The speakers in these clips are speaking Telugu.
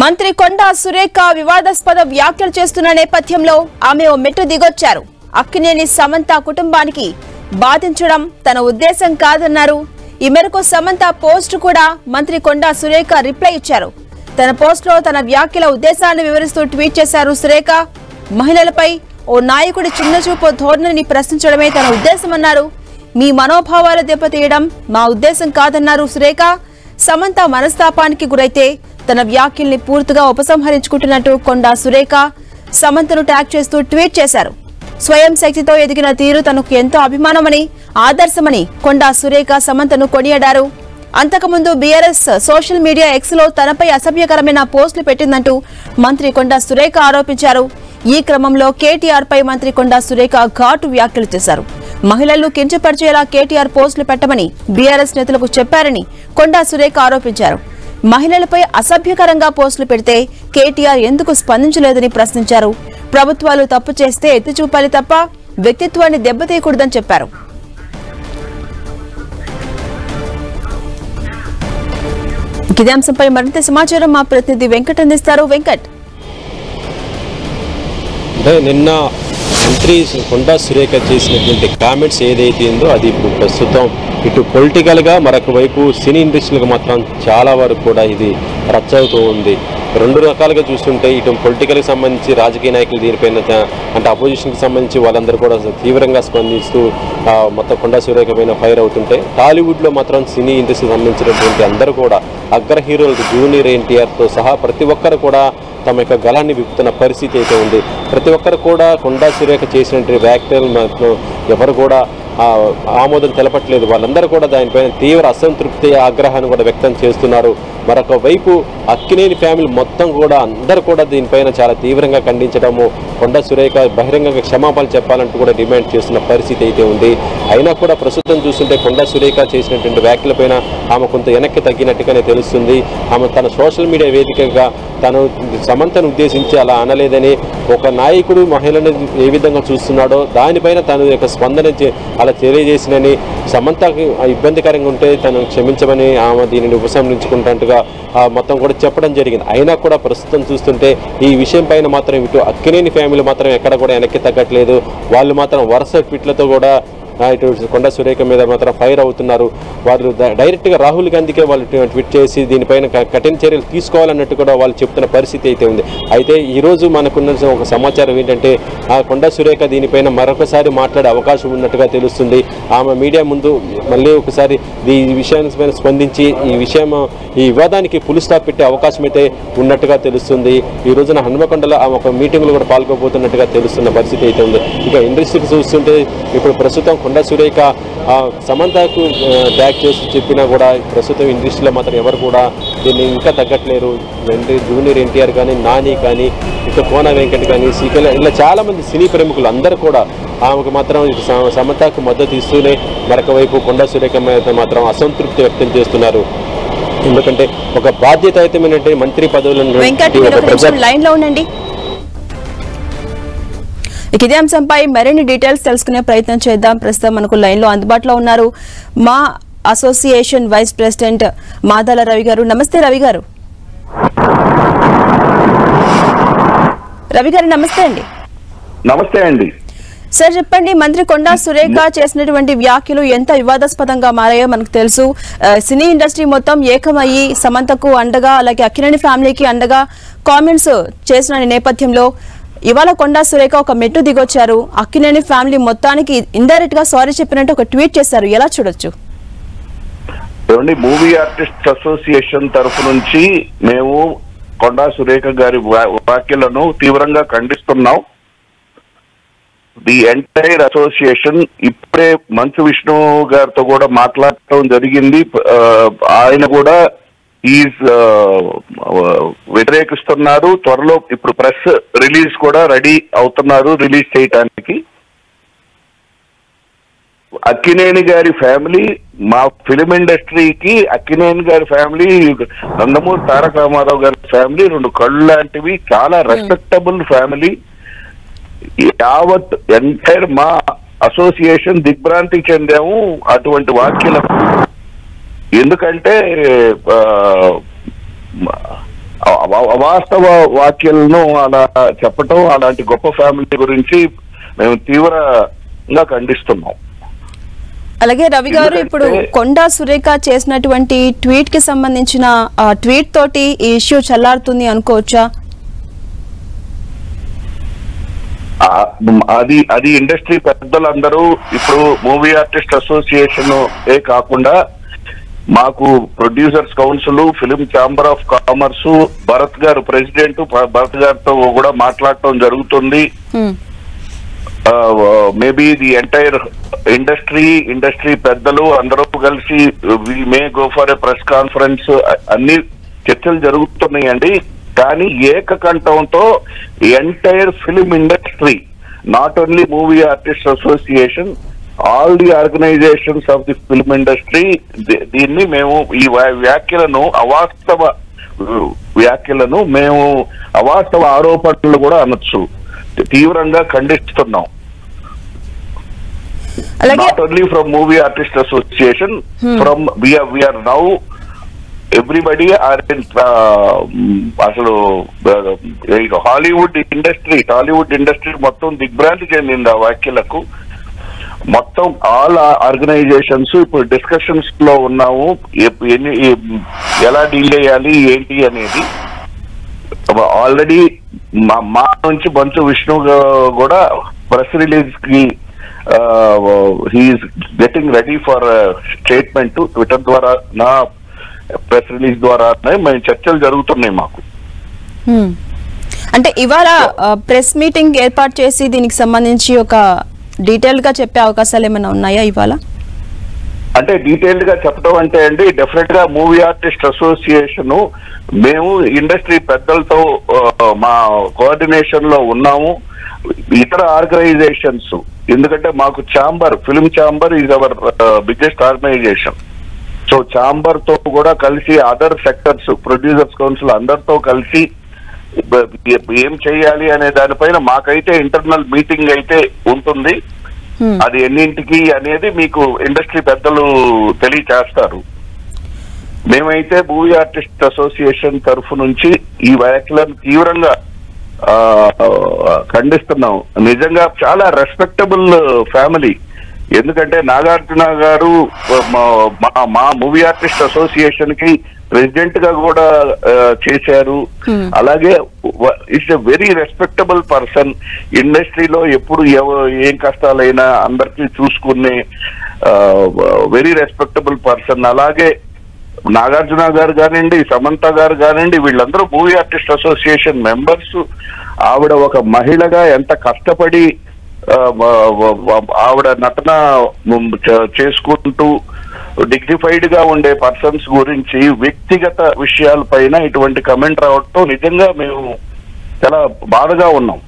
మంత్రి కొండా సురేఖ వివాదాస్పద వ్యాఖ్యలు చేస్తున్న నేపథ్యంలో ఆమె ఓ మెట్టు దిగొచ్చారు. అక్కినేని సమంత కుటుంబానికి బాధించడం తన ఉద్దేశం కాదన్నారు. ఈ మేరకు సమంత పోస్ట్ కూడా మంత్రి కొండా సురేఖ రిప్లై ఇచ్చారు. తన పోస్ట్ లో తన వ్యాఖ్యల ఉద్దేశాన్ని వివరిస్తూ ట్వీట్ చేశారు సురేఖ. మహిళలపై ఓ నాయకుడి చిన్నచూపు ధోరణిని ప్రశ్నించడమే తన ఉద్దేశమన్నారు. మీ మనోభావాలు దెబ్బతీయడం మా ఉద్దేశం కాదన్నారు సురేఖ. సమంత మనస్తాపానికి గురైతే తన వ్యాఖ్యల్ని పూర్తిగా ఉపసంహరించుకుంటున్నట్టు కొండా సురేఖ సమంతను ట్యాగ్ చేస్తూ ట్వీట్ చేశారు. స్వయం శక్తితో ఎదిగిన తీరు తనకు ఎంతో అభిమానమని, ఆదర్శమని కొండా సురేఖ సమంతను కొనియాడారు. అంతకుముందు బీఆర్ఎస్ సోషల్ మీడియా ఎక్స్ లో తనపై అసభ్యకరమైన పోస్టులు పెట్టిందంటూ మంత్రి కొండా సురేఖ ఆరోపించారు. ఈ క్రమంలో కేటీఆర్ పై మంత్రి కొండా సురేఖ ఘాటు వ్యాఖ్యలు చేశారు. మహిళలు కించపరిచేలా కేటీఆర్ పోస్టులు పెట్టమని బీఆర్ఎస్ నేతలకు చెప్పారని కొండా సురేఖ ఆరోపించారు. మహిళలపై అసభ్యకరంగా పోస్టులు పెడితే కేటీఆర్ ఎందుకు స్పందించలేదని ప్రశ్నించారు. ప్రభుత్వాలు తప్పు చేస్తే ఎత్తి చూపాలి తప్ప వ్యక్తిత్వాన్ని దెబ్బతీయకూడదని చెప్పారు. ఇదే అంశంపై మరింత సమాచారం మా ప్రతినిధి వెంకట్ అందిస్తారు. వెంకట్, నిన్న మంత్రి కొండా సురేఖ చేసినటువంటి కామెంట్స్ ఏదైతే ఉందో అది ఇప్పుడు ప్రస్తుతం ఇటు పొలిటికల్గా మరొక వైపు సినీ ఇండస్ట్రీలకు మాత్రం చాలా వరకు కూడా ఇది రచ్చవుతూ ఉంది. రెండు రకాలుగా చూస్తుంటే ఇటు పొలిటికల్కి సంబంధించి రాజకీయ నాయకులు దీనిపైన అంటే అపోజిషన్కి సంబంధించి వాళ్ళందరూ కూడా తీవ్రంగా స్పందిస్తూ మొత్తం కొండా సురేఖ పైన ఫైర్ అవుతుంటే, టాలీవుడ్లో మాత్రం సినీ ఇండస్ట్రీకి సంబంధించినటువంటి అందరూ కూడా అగ్ర హీరోలకు జూనియర్ ఎన్టీఆర్తో సహా ప్రతి ఒక్కరు కూడా తమ యొక్క గళాన్ని విప్పుతున్న పరిస్థితి అయితే ఉంది. ప్రతి ఒక్కరు కూడా కొండా సురేఖ చేసినటువంటి వ్యాఖ్యలు మాత్రం ఎవరు కూడా ఆమోదం తెలపట్లేదు. వాళ్ళందరూ కూడా దానిపైన తీవ్ర అసంతృప్తి, ఆగ్రహాన్ని కూడా వ్యక్తం చేస్తున్నారు. మరొక వైపు అక్కినేని ఫ్యామిలీ మొత్తం కూడా అందరూ కూడా దీనిపైన చాలా తీవ్రంగా ఖండించడము, కొండా సురేఖ బహిరంగంగా క్షమాపణలు చెప్పాలంటూ కూడా డిమాండ్ చేస్తున్న పరిస్థితి అయితే ఉంది. అయినా కూడా ప్రస్తుతం చూస్తుంటే కొండా సురేఖ చేసినటువంటి వ్యాఖ్యలపైన ఆమె కొంత వెనక్కి తగ్గినట్టుగానే తెలుస్తుంది. ఆమె తన సోషల్ మీడియా వేదికగా తను సమంతను ఉద్దేశించి అలా అనలేదని, ఒక నాయకుడు మహిళను ఏ విధంగా చూస్తున్నాడో దానిపైన తన యొక్క స్పందన అలా తెలియజేసినని, సమంతకి ఇబ్బందికరంగా ఉంటే తను క్షమించమని ఆమె దీనిని ఉపసంహరించుకుంటున్నట్టుగా మొత్తం కూడా చెప్పడం జరిగింది. అయినా కూడా ప్రస్తుతం చూస్తుంటే ఈ విషయం పైన మాత్రం ఇటు అక్కినేని ఫ్యామిలీ మాత్రం ఎక్కడ కూడా వెనక్కి తగ్గట్లేదు. వాళ్ళు మాత్రం వరుస ట్వీట్లతో కూడా ఇటు కొండా సురేఖ మీద మాత్రం ఫైర్ అవుతున్నారు. వాళ్ళు డైరెక్ట్గా రాహుల్ గాంధీకే వాళ్ళు ట్వీట్ చేసి దీనిపైన కఠిన చర్యలు తీసుకోవాలన్నట్టు కూడా వాళ్ళు చెప్తున్న పరిస్థితి అయితే ఉంది. అయితే ఈరోజు మనకున్న ఒక సమాచారం ఏంటంటే కొండా సురేఖ దీనిపైన మరొకసారి మాట్లాడే అవకాశం ఉన్నట్టుగా తెలుస్తుంది. ఆమె మీడియా ముందు మళ్ళీ ఒకసారి ఈ విషయాన్ని స్పందించి ఈ వివాదానికి పులి స్టాప్ పెట్టే అవకాశం అయితే ఉన్నట్టుగా తెలుస్తుంది. ఈ రోజున హన్మకొండలో ఆమె ఒక మీటింగ్లో కూడా పాల్గొబోతున్నట్టుగా తెలుస్తున్న పరిస్థితి అయితే ఉంది. ఇక ఇండస్ట్రీకి చూస్తుంటే ఇప్పుడు ప్రస్తుతం కొండా సురేఖ సమంతకు ట్యాగ్ చేసి చెప్పినా కూడా ప్రస్తుతం ఇండస్ట్రీలో మాత్రం ఎవరు కూడా దీన్ని ఇంకా తగ్గట్లేరు. జూనియర్ ఎన్టీఆర్ కానీ, నాని కానీ, ఇక కోన వెంకట్ కానీ, సీకల్ ఇలా చాలామంది సినీ ప్రముఖులు అందరూ కూడా ఆమెకు మాత్రం సమంతకు మద్దతు ఇస్తూనే మరొక వైపు కొండా సురేఖ మీద మాత్రం అసంతృప్తి వ్యక్తం చేస్తున్నారు. ఎందుకంటే ఒక బాధ్యతాయుతమైనటువంటి మంత్రి పదవులను లైన్ లో ఉండండి. ఇదే అంశంపై మరిన్ని డీటెయిల్స్ తెలుసుకునే ప్రయత్నం చేద్దాం. ప్రస్తుతం మనకు లైన్ లో అందుబాటులో ఉన్నారు మా association vice president Madala Ravi గారు. నమస్తే రవి గారు. రవి గారు నమస్తే అండి. నమస్తే అండి సార్, చెప్పండి, మంత్రి కొండా సురేఖ చేసినటువంటి వ్యాఖ్యలు ఎంత వివాదాస్పదంగా మారాయో మనకు తెలుసు. సినీ ఇండస్ట్రీ మొత్తం ఏకమయ్యి సమంతకు అండగా, అలాగే అక్కినేని ఫ్యామిలీకి అండగా కామెంట్స్ చేసిన నేపథ్యంలో ఇవాళ కొండా సురేఖ ఒక మెట్టు దిగొచ్చారు. అక్కినేని ఫ్యామిలీ మొత్తానికి ఇండైరెక్ట్ గా సారీ చెప్పినట్టు ఒక ట్వీట్ చేశారు. ఎలా చూడొచ్చు? మూవీ ఆర్టిస్ట్ అసోసియేషన్ తరఫు నుంచి మేము కొండా సురేఖ గారి వ్యాఖ్యలను తీవ్రంగా ఖండిస్తున్నాం. ది ఎంటైర్ అసోసియేషన్ ఇప్పుడే మంచు విష్ణు గారితో కూడా మాట్లాడటం జరిగింది. ఆయన కూడా వ్యతిరేకిస్తున్నారు. త్వరలో ఇప్పుడు ప్రెస్ రిలీజ్ కూడా రెడీ అవుతున్నారు రిలీజ్ చేయటానికి. అక్కినేని గారి ఫ్యామిలీ, మా ఫిలిం ఇండస్ట్రీకి అక్కినేని గారి ఫ్యామిలీ, నందమూరి తారక రామారావు గారి ఫ్యామిలీ రెండు కళ్ళు లాంటివి. చాలా రెస్పెక్టబుల్ ఫ్యామిలీ. యావత్ ఎంటైర్ మా అసోసియేషన్ దిగ్భ్రాంతి చెందాము అటువంటి వ్యాఖ్యలకు. ఎందుకంటే అవాస్తవ వ్యాఖ్యలను అలా చెప్పటం, అలాంటి గొప్ప ఫ్యామిలీ గురించి మేము తీవ్రంగా ఖండిస్తున్నాం. అలాగే రవి గారు, ఇప్పుడు కొండా సురేఖ చేసినటువంటి ట్వీట్ కి సంబంధించిన ట్వీట్ తోటి ఈ ఇష్యూ చల్లారుతుంది అనుకోవచ్చా? అది ఇండస్ట్రీ పెద్దలందరూ ఇప్పుడు మూవీ ఆర్టిస్ట్ అసోసియేషన్ కాకుండా మాకు producers council, film chamber of commerce, Bharat గారు ప్రెసిడెంట్, భరత్ గారితో కూడా మాట్లాడటం జరుగుతుంది. మేబీ ది ఎంటైర్ ఇండస్ట్రీ పెద్దలు అందరూ కలిసి we may go for a press conference, అన్ని చర్చలు జరుగుతున్నాయండి. కానీ ఏకకంఠంతో entire film industry, not only movie artist association, all the organisations of the film industry దీన్ని మేము ఈ వ్యాఖ్యలను, అవాస్తవ వ్యాఖ్యలను, మేము అవాస్తవ ఆరోపణలు కూడా అనొచ్చు, తీవ్రంగా ఖండిస్తున్నాం. Not only from movie artist association, from we are now everybody are in అసలు టాలీవుడ్ ఇండస్ట్రీ మొత్తం దిగ్భ్రాంతి చెందింది ఆ వ్యాఖ్యలకు. మొత్తం ఆల్ ఆర్గనైజేషన్స్ ఇప్పుడు డిస్కషన్స్ లో ఉన్నాము, ఎలా డీల్ చేయాలి ఏంటి అనేది. ఆల్రెడీ మా నుంచి బంచు విష్ణు కూడా ప్రెస్ రిలీజ్ కి he's getting ready for statement Twitter ద్వారా, నా ప్రెస్ రిలీజ్ ద్వారా మేము చర్చలు జరుగుతున్నాయి మాకు. అంటే ఇవాళ ప్రెస్ మీటింగ్ ఏర్పాటు చేసి దీనికి సంబంధించి ఒక డీటెయిల్ గా చెప్పే అవకాశాలు ఏమైనా ఉన్నాయా ఇవాళ? అంటే డీటెయిల్డ్ గా చెప్పడం అంటే అండి, డెఫినెట్ గా మూవీ ఆర్టిస్ట్ అసోసియేషన్ మేము ఇండస్ట్రీ పెద్దలతో మా కోఆర్డినేషన్ లో ఉన్నాము. ఇతర ఆర్గనైజేషన్స్, ఎందుకంటే మాకు chamber, film chamber is our biggest organization. So chamber తో కూడా కలిసి అదర్ సెక్టర్స్, ప్రొడ్యూసర్స్ కౌన్సిల్ అందరితో కలిసి ఏం చేయాలి అనే దానిపైన మాకైతే ఇంటర్నల్ మీటింగ్ అయితే ఉంటుంది. అది ఎన్నింటికి అనేది మీకు ఇండస్ట్రీ పెద్దలు తెలియచేస్తారు. మేమైతే మూవీ ఆర్టిస్ట్ అసోసియేషన్ తరఫు నుంచి ఈ వ్యాఖ్యలను తీవ్రంగా ఖండిస్తున్నాం. నిజంగా చాలా రెస్పెక్టబుల్ ఫ్యామిలీ. ఎందుకంటే నాగార్జున గారు మా మూవీ ఆర్టిస్ట్ అసోసియేషన్ కి ప్రెసిడెంట్ గా కూడా చేశారు. అలాగే it's a very respectable person. ఇండస్ట్రీలో ఎప్పుడు ఏం కష్టాలైనా అందరికీ చూసుకునే వెరీ రెస్పెక్టబుల్ పర్సన్. అలాగే నాగార్జున గారు కానివ్వండి, సమంత గారు కానివ్వండి, వీళ్ళందరూ మూవీ ఆర్టిస్ట్ అసోసియేషన్ మెంబర్స్. ఆవిడ ఒక మహిళగా ఎంత కష్టపడి ఆవిడ నటన చేసుకుంటూ డిగ్నిఫైడ్ గా ఉండే పర్సన్స్ గురించి వ్యక్తిగత విషయాలపైన ఇటువంటి కమెంట్ రావడంతో నిజంగా మేము చాలా బాధగా ఉన్నాం.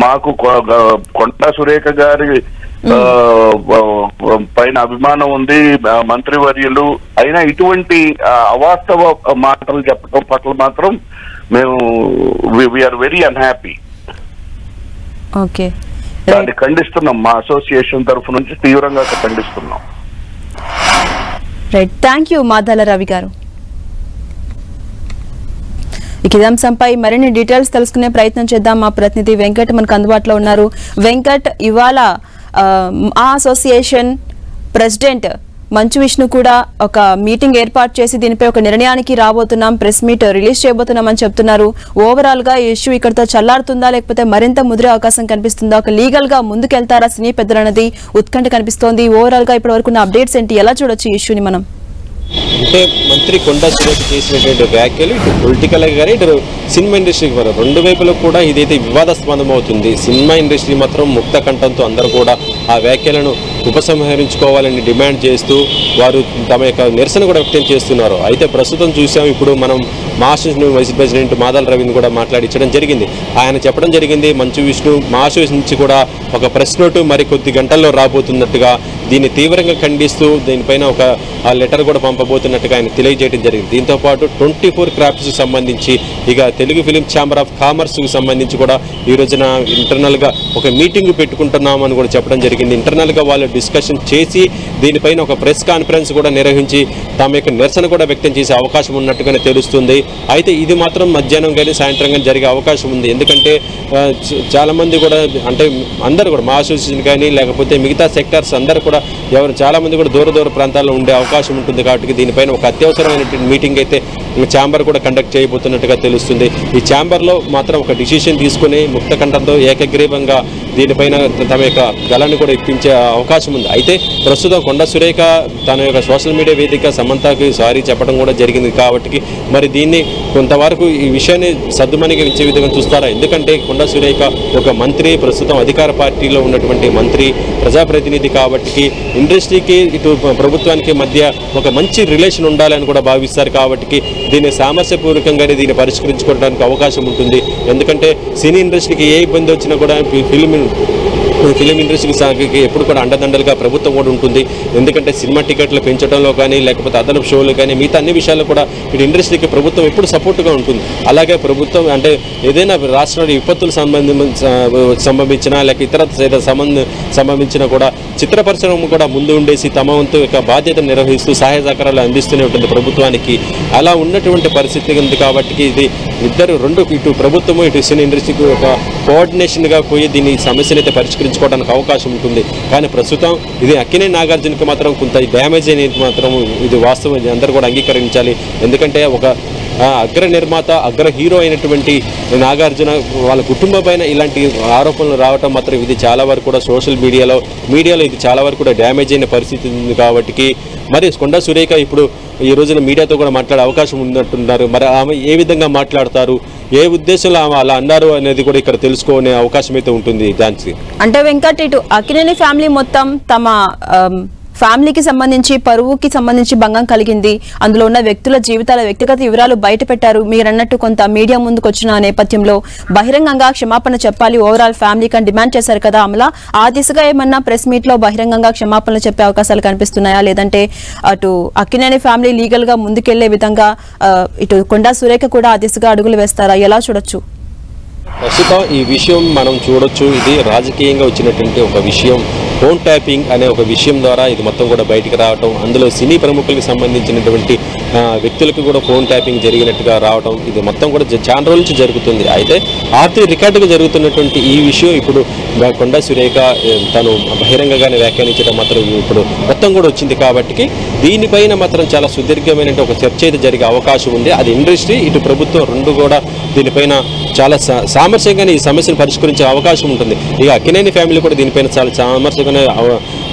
మాకు కొండా సురేఖ గారి పైన అభిమానం ఉంది, మంత్రివర్యులు అయినా ఇటువంటి అవాస్తవ మాటలు చెప్పడం పట్ల మాత్రం మేము వీఆర్ వెరీ అన్హ్యాపీ. ఓకే, దాన్ని ఖండిస్తున్నాం. మా అసోసియేషన్ తరఫు నుంచి తీవ్రంగా ఖండిస్తున్నాం. Right, thank you Madala Ravi గారు. ఇక అంశంపై మరిన్ని డీటెయిల్స్ తెలుసుకునే ప్రయత్నం చేద్దాం. మా ప్రతినిధి వెంకట్ మనకు అందుబాటులో ఉన్నారు. వెంకట్, ఇవాళ ఆ అసోసియేషన్ ప్రెసిడెంట్ మంచు విష్ణు కూడా ఒక మీటింగ్ ఏర్పాటు చేసి దీనిపై ఒక నిర్ణయానికి రాబోతున్నాం, ప్రెస్ మీట్ రిలీజ్ చేయబోతున్నామని చెప్తున్నారు. ఓవరాల్ గా ఈ ఇష్యూ ఇక్కడతో చల్లారుతుందా లేకపోతే మరింత ముదిరే అవకాశం కనిపిస్తుందా? ఒక లీగల్ గా ముందుకెళ్తారా సినీ పెద్దలన్నది ఉత్కంఠ కనిపిస్తోంది. ఓవరాల్ గా ఇప్పటి వరకు అప్డేట్స్ ఏంటి, ఎలా చూడొచ్చు ఈ ఇష్యూని మనం? అంటే మంత్రి కొండా సురేఖ చేసినటువంటి వ్యాఖ్యలు ఇటు పొలిటికల్ కానీ ఇటు సినిమా ఇండస్ట్రీకి వారు రెండు వైపులో కూడా ఇదైతే వివాదాస్పదం అవుతుంది. సినిమా ఇండస్ట్రీ మాత్రం ముక్త కంఠంతో అందరూ కూడా ఆ వ్యాఖ్యలను ఉపసంహరించుకోవాలని డిమాండ్ చేస్తూ వారు తమ యొక్క నిరసన కూడా వ్యక్తం చేస్తున్నారు. అయితే ప్రస్తుతం చూసాం, ఇప్పుడు మనం మహారాష్ట్ర వైస్ ప్రెసిడెంట్ మాదాల రవిని కూడా మాట్లాడించడం జరిగింది. ఆయన చెప్పడం జరిగింది, మంచు విష్ణు మహారాష్ట్ర నుంచి కూడా ఒక ప్రెస్ నోటు మరి కొద్ది గంటల్లో రాబోతున్నట్టుగా, దీన్ని తీవ్రంగా ఖండిస్తూ దీనిపైన ఒక లెటర్ కూడా పంపబోతున్నట్టుగా ఆయన తెలియజేయడం జరిగింది. దీంతోపాటు 24 క్రాఫ్ట్స్కి సంబంధించి ఇక తెలుగు ఫిలిం ఛాంబర్ ఆఫ్ కామర్స్కి సంబంధించి కూడా ఈ రోజున ఇంటర్నల్గా ఒక మీటింగ్ పెట్టుకుంటున్నామని కూడా చెప్పడం జరిగింది. ఇంటర్నల్గా వాళ్ళు డిస్కషన్ చేసి దీనిపైన ఒక ప్రెస్ కాన్ఫరెన్స్ కూడా నిర్వహించి తమ యొక్క నిరసన కూడా వ్యక్తం చేసే అవకాశం ఉన్నట్టుగానే తెలుస్తుంది. అయితే ఇది మాత్రం మధ్యాహ్నం కానీ సాయంత్రం కానీ జరిగే అవకాశం ఉంది. ఎందుకంటే చాలామంది కూడా అంటే అందరూ కూడా మా అసోసియేషన్ కానీ లేకపోతే మిగతా సెక్టార్స్ అందరూ కూడా చాలామంది కూడా దూర ప్రాంతాల్లో ఉండే అవకాశం ఉంటుంది. కాబట్టి దీనిపైన ఒక అత్యవసరమైనటువంటి మీటింగ్ అయితే ఛాంబర్ కూడా కండక్ట్ చేయబోతున్నట్టుగా తెలుస్తుంది. ఈ ఛాంబర్లో మాత్రం ఒక డిసిషన్ తీసుకుని ముక్తకంఠంతో ఏకగ్రీవంగా దీనిపైన తమ యొక్క గళాన్ని కూడా ఇప్పించే అవకాశం ఉంది. అయితే ప్రస్తుతం కొండా సురేఖ తన యొక్క సోషల్ మీడియా వేదిక సమంతకి సారీ చెప్పడం కూడా జరిగింది. కాబట్టి మరి దీన్ని కొంతవరకు ఈ విషయాన్ని సద్దుమణిగించే విధంగా చూస్తారా? ఎందుకంటే కొండా సురేఖ ఒక మంత్రి, ప్రస్తుతం అధికార పార్టీలో ఉన్నటువంటి మంత్రి, ప్రజాప్రతినిధి. కాబట్టి ఇండస్ట్రీకి ఇటు ప్రభుత్వానికి మధ్య ఒక మంచి రిలేషన్ ఉండాలని కూడా భావిస్తారు. కాబట్టి దీన్ని సామరస్యపూర్వకంగానే దీన్ని పరిష్కరించుకోవడానికి అవకాశం ఉంటుంది. ఎందుకంటే సినీ ఇండస్ట్రీకి ఏ ఇబ్బంది వచ్చినా కూడా ఫిలిం ఇండస్ట్రీకి ఎప్పుడు కూడా అండదండలుగా ప్రభుత్వం కూడా ఉంటుంది. ఎందుకంటే సినిమా టికెట్లు పెంచడంలో కానీ లేకపోతే అదనపు షోలు కానీ మిగతా అన్ని విషయాల్లో కూడా ఇటు ఇండస్ట్రీకి ప్రభుత్వం ఎప్పుడు సపోర్ట్గా ఉంటుంది. అలాగే ప్రభుత్వం అంటే ఏదైనా రాష్ట్రంలో విపత్తులు సంబంధించినా లేక ఇతర సంబంధించినా కూడా చిత్ర పరిశ్రమ కూడా ముందు ఉండేసి తమ వంతు యొక్క బాధ్యతను నిర్వహిస్తూ సహాయ సహకారాలు అందిస్తూనే ఉంటుంది ప్రభుత్వానికి. అలా ఉన్నటువంటి పరిస్థితి ఉంది. కాబట్టి ఇది రెండు ఇటు ప్రభుత్వము ఇటు సినీ ఇండస్ట్రీకి ఒక కోఆర్డినేషన్గా పోయి దీన్ని సమస్యను అయితే పరిష్కరించుకోవడానికి అవకాశం ఉంటుంది. కానీ ప్రస్తుతం ఇది అక్కినేని నాగార్జునకి మాత్రం కొంత డ్యామేజ్ అనేది మాత్రం ఇది వాస్తవం, అందరూ కూడా అంగీకరించాలి. ఎందుకంటే ఒక అగ్ర నిర్మాత, అగ్ర హీరో అయినటువంటి నాగార్జున వాళ్ళ కుటుంబం పైన ఇలాంటి ఆరోపణలు రావటం మాత్రం ఇది చాలా వరకు కూడా సోషల్ మీడియాలో ఇది చాలా వరకు కూడా డ్యామేజ్ అయిన పరిస్థితి ఉంది. కాబట్టి మరి కొండా సురేఖ ఇప్పుడు ఈ రోజున మీడియాతో కూడా మాట్లాడే అవకాశం ఉన్నట్టున్నారు. మరి ఆమె ఏ విధంగా మాట్లాడతారు, ఏ ఉద్దేశంలో ఆమె అలా అన్నారు అనేది కూడా ఇక్కడ తెలుసుకునే అవకాశం అయితే ఉంటుంది. ఝాన్సీ అంటే వెంకట్, ఇటు అక్కినేని ఫ్యామిలీ మొత్తం తమ ఫ్యామిలీకి సంబంధించి పరువుకి సంబంధించి భంగం కలిగింది, అందులో ఉన్న వ్యక్తుల జీవితాల వ్యక్తిగత వివరాలు బయట పెట్టారు. మీరు అన్నట్టు కొంత మీడియా ముందుకు వచ్చిన నేపథ్యంలో బహిరంగంగా క్షమాపణ చెప్పాలి ఓవరాల్ ఫ్యామిలీకి అని డిమాండ్ చేశారు కదా అమలా. ఆ దిశగా ఏమన్నా ప్రెస్ మీట్ లో బహిరంగంగా క్షమాపణలు చెప్పే అవకాశాలు కనిపిస్తున్నాయా? లేదంటే అటు అక్కినేని ఫ్యామిలీ లీగల్ గా ముందుకెళ్లే విధంగా ఇటు కొండా సురేఖ కూడా ఆ దిశగా అడుగులు వేస్తారా? ఎలా చూడొచ్చు? ప్రస్తుతం ఈ విషయం మనం చూడొచ్చు. ఇది రాజకీయంగా వచ్చినటువంటి ఒక విషయం. ఫోన్ ట్యాపింగ్ అనే ఒక విషయం ద్వారా ఇది మొత్తం కూడా బయటికి రావటం, అందులో సినీ ప్రముఖులకు సంబంధించినటువంటి వ్యక్తులకు కూడా ఫోన్ ట్యాపింగ్ జరిగినట్టుగా రావటం, ఇది మొత్తం కూడా చాలా రోజుల నుంచి జరుగుతుంది. అయితే ఆర్టీ రికార్డుగా జరుగుతున్నటువంటి ఈ విషయం ఇప్పుడు కొండా సురేఖ తను బహిరంగంగానే వ్యాఖ్యానించడం మాత్రం ఇప్పుడు మొత్తం కూడా వచ్చింది. కాబట్టి దీనిపైన మాత్రం చాలా సుదీర్ఘమైన ఒక చర్చ అయితే జరిగే అవకాశం ఉంది. అది ఇండస్ట్రీ ఇటు ప్రభుత్వం రెండు కూడా దీనిపైన చాలా సామరస్యంగానే ఈ సమస్యను పరిష్కరించే అవకాశం ఉంటుంది. ఇక అక్కినేని ఫ్యామిలీ కూడా దీనిపైన చాలా సామరస్యంగానే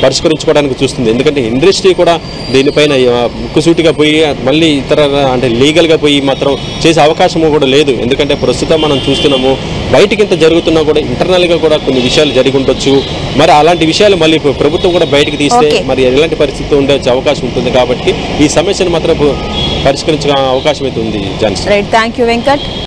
పరిష్కరించుకోవడానికి చూస్తుంది. ఎందుకంటే ఇండస్ట్రీ కూడా దీనిపైన ముక్కుసూటిగా పోయి మళ్ళీ ఇతర అంటే లీగల్గా పోయి మాత్రం చేసే అవకాశం కూడా లేదు. ఎందుకంటే ప్రస్తుతం మనం చూస్తున్నాము బయటికి ఇంత జరుగుతున్నా కూడా ఇంటర్నల్గా కూడా కొన్ని విషయాలు జరిగి ఉండొచ్చు. మరి అలాంటి విషయాలు మళ్ళీ ప్రభుత్వం కూడా బయటికి తీస్తే మరి ఎలాంటి పరిస్థితి ఉండే అవకాశం ఉంటుంది. కాబట్టి ఈ సమస్యను మాత్రం పరిష్కరించే అవకాశం అయితే ఉంది. Jhansi. Right, thank you Venkat.